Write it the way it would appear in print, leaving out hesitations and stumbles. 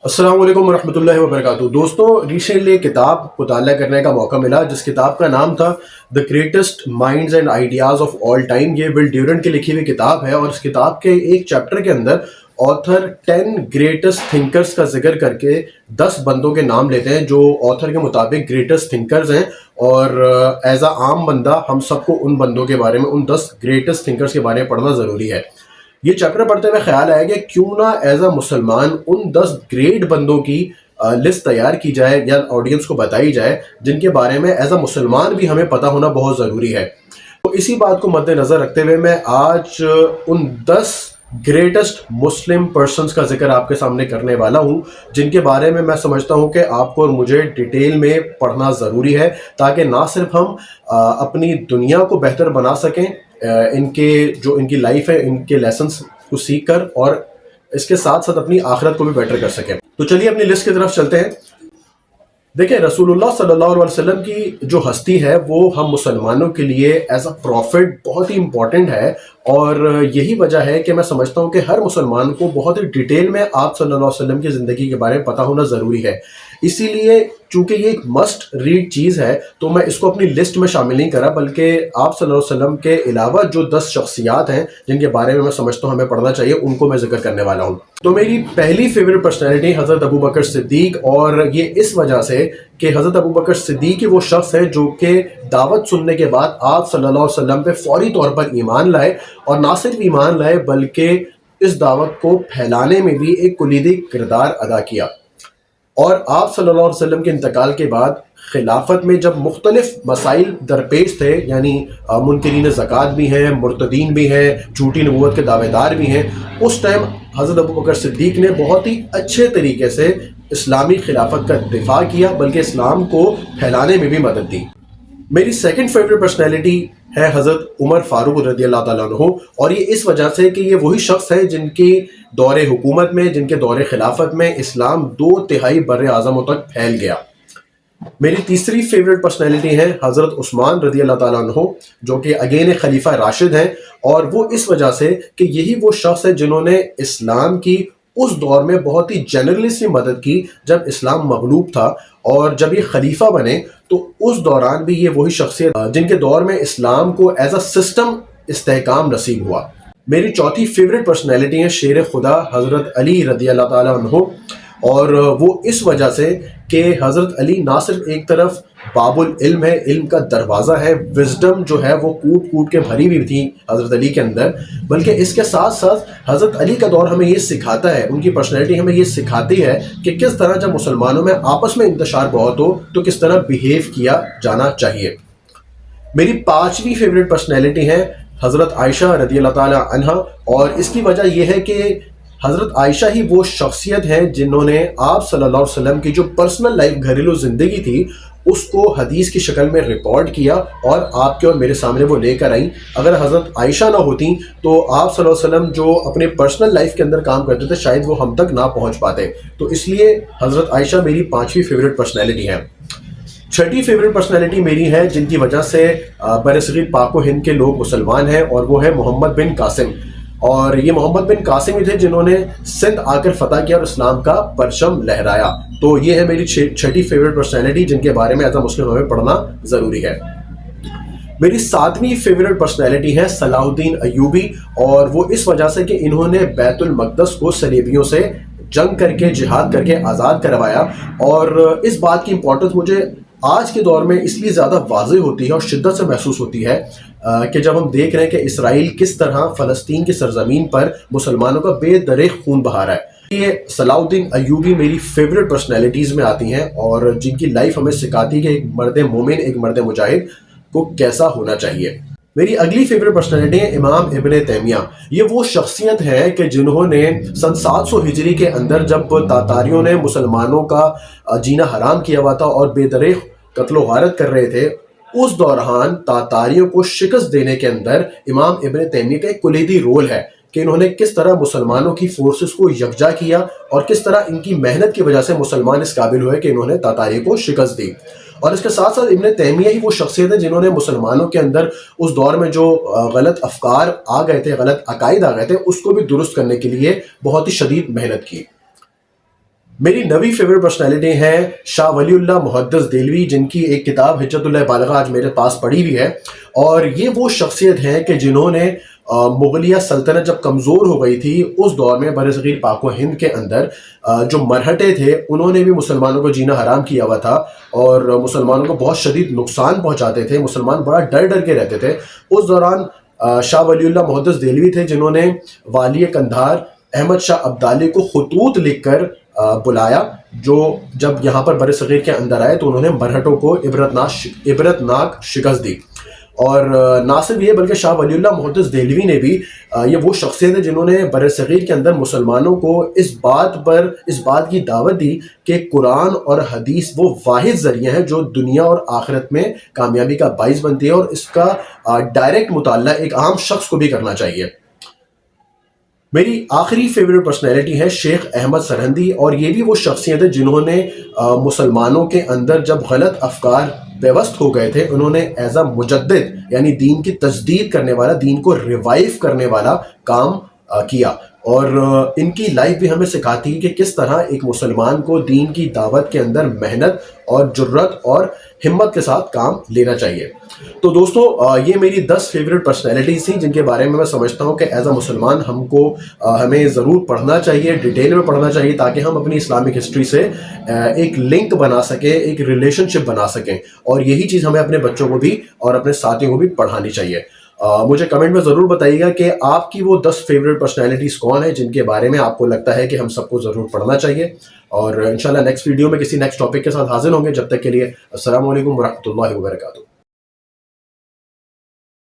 السلام علیکم ورحمۃ اللہ وبرکاتہ۔ دوستوں، ریسنٹلی کتاب مطالعہ کرنے کا موقع ملا جس کتاب کا نام تھا the greatest minds and ideas of all time. یہ ول ڈیورنٹ کی لکھی ہوئی کتاب ہے، اور اس کتاب کے ایک چیپٹر کے اندر آتھر 10 گریٹسٹ تھنکرز کا ذکر کر کے 10 بندوں کے نام لیتے ہیں جو آتھر کے مطابق گریٹسٹ تھنکرز ہیں، اور ایز اے عام بندہ ہم سب کو ان بندوں کے بارے میں، ان 10 گریٹسٹ تھنکرز کے بارے میں پڑھنا ضروری ہے۔ یہ چیپٹر پڑھتے ہوئے خیال آیا کہ کیوں نہ ایز اے مسلمان ان 10 گریٹ بندوں کی لسٹ تیار کی جائے یا آڈینس کو بتائی جائے جن کے بارے میں ایز اے مسلمان بھی ہمیں پتہ ہونا بہت ضروری ہے۔ تو اسی بات کو مد نظر رکھتے ہوئے میں آج ان 10 گریٹسٹ مسلم پرسنز کا ذکر آپ کے سامنے کرنے والا ہوں جن کے بارے میں سمجھتا ہوں کہ آپ کو اور مجھے ڈیٹیل میں پڑھنا ضروری ہے، تاکہ نہ صرف ہم اپنی دنیا کو بہتر بنا سکیں ان کی لائف ہے، ان کے لیسنس کو سیکھ کر، اور اس کے ساتھ ساتھ اپنی آخرت کو بھی بیٹر کر سکیں۔ تو چلیے اپنی لسٹ کی طرف چلتے ہیں۔ دیکھیں، رسول اللہ صلی اللہ علیہ وسلم کی جو ہستی ہے وہ ہم مسلمانوں کے لیے ایز اے پروفٹ بہت ہی امپورٹنٹ ہے، اور یہی وجہ ہے کہ میں سمجھتا ہوں کہ ہر مسلمان کو بہت ہی ڈیٹیل میں آپ صلی اللہ علیہ وسلم کی زندگی کے بارے میں پتہ ہونا ضروری ہے۔ اسی لیے چونکہ یہ ایک مسٹ ریڈ چیز ہے تو میں اس کو اپنی لسٹ میں شامل نہیں کرا، بلکہ آپ صلی اللہ علیہ وسلم کے علاوہ جو 10 شخصیات ہیں جن کے بارے میں سمجھتا ہوں ہمیں پڑھنا چاہیے ان کو میں ذکر کرنے والا ہوں۔ تو میری پہلی فیوریٹ پرسنالٹی حضرت ابو بکر صدیق، اور یہ اس وجہ سے کہ حضرت ابو بکر صدیق ہی وہ شخص ہے جو کہ دعوت سننے کے بعد آپ صلی اللہ علیہ وسلم پہ فوری طور پر ایمان لائے، اور نہ صرف ایمان لائے بلکہ اس دعوت کو پھیلانے میں بھی ایک کلیدی کردار ادا کیا۔ اور آپ صلی اللہ علیہ وسلم کے انتقال کے بعد خلافت میں جب مختلف مسائل درپیش تھے، یعنی منکرین زکوٰۃ بھی ہیں، مرتدین بھی ہیں، جھوٹی نبوت کے دعوے دار بھی ہیں، اس ٹائم حضرت ابو بکر صدیق نے بہت ہی اچھے طریقے سے اسلامی خلافت کا دفاع کیا، بلکہ اسلام کو پھیلانے میں بھی مدد دی۔ میری سیکنڈ فیوریٹ پرسنالٹی ہے حضرت عمر فاروق رضی اللہ تعالیٰ عنہ، اور یہ اس وجہ سے کہ یہ وہی شخص ہے جن کی دور حکومت میں، جن کے دور خلافت میں اسلام 2/3 بر اعظموں تک پھیل گیا۔ میری تیسری فیوریٹ پرسنالٹی ہے حضرت عثمان رضی اللہ تعالیٰ عنہ، جو کہ اگین خلیفہ راشد ہیں، اور وہ اس وجہ سے کہ یہی وہ شخص ہے جنہوں نے اسلام کی اس دور میں بہت ہی جنرلی مدد کی جب اسلام مغلوب تھا، اور جب یہ خلیفہ بنے تو اس دوران بھی یہ وہی شخصیت جن کے دور میں اسلام کو ایز اے سسٹم استحکام نصیب ہوا۔ میری چوتھی فیوریٹ پرسنالٹی ہے شیر خدا حضرت علی رضی اللہ تعالیٰ عنہ، اور وہ اس وجہ سے کہ حضرت علی نہ صرف ایک طرف باب العلم ہے، علم کا دروازہ ہے، وزڈم جو ہے وہ کوٹ کوٹ کے بھری ہوئی تھی حضرت علی کے اندر، بلکہ اس کے ساتھ ساتھ حضرت علی کا دور ہمیں یہ سکھاتا ہے، ان کی پرسنالٹی ہمیں یہ سکھاتی ہے کہ کس طرح جب مسلمانوں میں آپس میں انتشار بہت ہو تو کس طرح بیہیو کیا جانا چاہیے۔ میری پانچویں فیوریٹ پرسنالٹی ہے حضرت عائشہ رضی اللہ تعالی عنہ، اور اس کی وجہ یہ ہے کہ حضرت عائشہ ہی وہ شخصیت ہے جنہوں نے آپ صلی اللہ علیہ وسلم کی جو پرسنل لائف، گھریلو زندگی تھی، اس کو حدیث کی شکل میں ریکارڈ کیا اور آپ کے اور میرے سامنے وہ لے کر آئیں۔ اگر حضرت عائشہ نہ ہوتی تو آپ صلی اللہ علیہ وسلم جو اپنے پرسنل لائف کے اندر کام کرتے تھے شاید وہ ہم تک نہ پہنچ پاتے۔ تو اس لیے حضرت عائشہ میری پانچویں فیوریٹ پرسنالٹی ہے۔ چھٹی فیوریٹ پرسنالٹی میری ہے جن کی وجہ سے برصغیر پاک و ہند کے لوگ مسلمان ہیں، اور وہ ہے محمد بن قاسم، اور یہ محمد بن قاسم ہی تھے جنہوں نے سندھ آ کر فتح کیا اور اسلام کا پرچم لہرایا۔ تو یہ ہے میری چھٹی فیوریٹ پرسنالٹی جن کے بارے میں ایز اے مسلم ہمیں پڑھنا ضروری ہے۔ میری ساتویں فیوریٹ پرسنالٹی ہے صلاح الدین ایوبی، اور وہ اس وجہ سے کہ انہوں نے بیت المقدس کو صلیبیوں سے جنگ کر کے، جہاد کر کے آزاد کروایا، اور اس بات کی امپورٹنس مجھے آج کے دور میں اس لیے زیادہ واضح ہوتی ہے اور شدت سے محسوس ہوتی ہے کہ جب ہم دیکھ رہے ہیں کہ اسرائیل کس طرح فلسطین کی سرزمین پر مسلمانوں کا بے دریغ خون بہا رہا ہے۔ یہ صلاح الدین ایوبی میری فیوریٹ پرسنالٹیز میں آتی ہیں، اور جن کی لائف ہمیں سکھاتی ہے کہ ایک مرد مومن، ایک مرد مجاہد کو کیسا ہونا چاہیے۔ میری اگلی فیوریٹ پرسنالٹی ہے امام ابن تیمیہ۔ یہ وہ شخصیت ہے کہ جنہوں نے سن 700 ہجری کے اندر جب تاتاریوں نے مسلمانوں کا جینا حرام کیا ہوا تھا اور بے دریغ قتل و غارت کر رہے تھے، اس دوران تاتاریوں کو شکست دینے کے اندر امام ابن تیمیہ کا ایک کلیدی رول ہے کہ انہوں نے کس طرح مسلمانوں کی فورسز کو یکجا کیا، اور کس طرح ان کی محنت کی وجہ سے مسلمان اس قابل ہوئے کہ انہوں نے تاتاریوں کو شکست دی۔ اور اس کے ساتھ ساتھ ابن تیمیہ ہی وہ شخصیت ہے جنہوں نے مسلمانوں کے اندر اس دور میں جو غلط افکار آ گئے تھے، غلط عقائد آ گئے تھے، اس کو بھی درست کرنے کے لیے بہت ہی شدید محنت کی۔ میری نوی فیوریٹ پرسنالٹی ہیں شاہ ولی اللہ محدث دہلوی، جن کی ایک کتاب حجت اللہ بالغہ آج میرے پاس پڑھی ہوئی ہے، اور یہ وہ شخصیت ہیں کہ جنہوں نے مغلیہ سلطنت جب کمزور ہو گئی تھی اس دور میں بر صغیر پاک و ہند کے اندر جو مرہٹے تھے انہوں نے بھی مسلمانوں کو جینا حرام کیا ہوا تھا اور مسلمانوں کو بہت شدید نقصان پہنچاتے تھے، مسلمان بڑا ڈر ڈر کے رہتے تھے۔ اس دوران شاہ ولی اللہ محدث دہلوی تھے جنہوں نے والی قندھار احمد شاہ ابدالی کو خطوط لکھ کر بلایا، جو جب یہاں پر بر صغیر کے اندر آئے تو انہوں نے مرہٹوں کو عبرتناک شکست دی۔ اور نہ صرف یہ بلکہ شاہ ولی اللہ محدث دہلوی نے بھی یہ وہ شخصیت ہے جنہوں نے بر صغیر کے اندر مسلمانوں کو اس بات کی دعوت دی کہ قرآن اور حدیث وہ واحد ذریعہ ہیں جو دنیا اور آخرت میں کامیابی کا باعث بنتی ہے، اور اس کا ڈائریکٹ مطالعہ ایک عام شخص کو بھی کرنا چاہیے۔ میری آخری فیوریٹ پرسنالٹی ہے شیخ احمد سرہندی، اور یہ بھی وہ شخصیت ہے جنہوں نے مسلمانوں کے اندر جب غلط افکار پیوست ہو گئے تھے انہوں نے ایز اے مجدد یعنی دین کی تجدید کرنے والا، دین کو ریوائیو کرنے والا کام کیا، اور ان کی لائف بھی ہمیں سکھاتی ہے کہ کس طرح ایک مسلمان کو دین کی دعوت کے اندر محنت اور جرت اور ہمت کے ساتھ کام لینا چاہیے۔ تو دوستو یہ میری 10 فیوریٹ پرسنالٹیز تھیں جن کے بارے میں سمجھتا ہوں کہ ایز اے مسلمان ہمیں ضرور پڑھنا چاہیے، ڈیٹیل میں پڑھنا چاہیے، تاکہ ہم اپنی اسلامک ہسٹری سے ایک لنک بنا سکیں، ایک ریلیشن شپ بنا سکیں، اور یہی چیز ہمیں اپنے بچوں کو بھی اور اپنے ساتھیوں کو بھی پڑھانی چاہیے۔ مجھے کمنٹ میں ضرور بتائیے گا کہ آپ کی وہ 10 فیوریٹ پرسنالٹیز کون ہیں جن کے بارے میں آپ کو لگتا ہے کہ ہم سب کو ضرور پڑھنا چاہیے، اور انشاءاللہ نیکسٹ ویڈیو میں کسی نیکسٹ ٹاپک کے ساتھ حاضر ہوں گے۔ جب تک کے لیے السلام علیکم ورحمۃ اللہ وبرکاتہ۔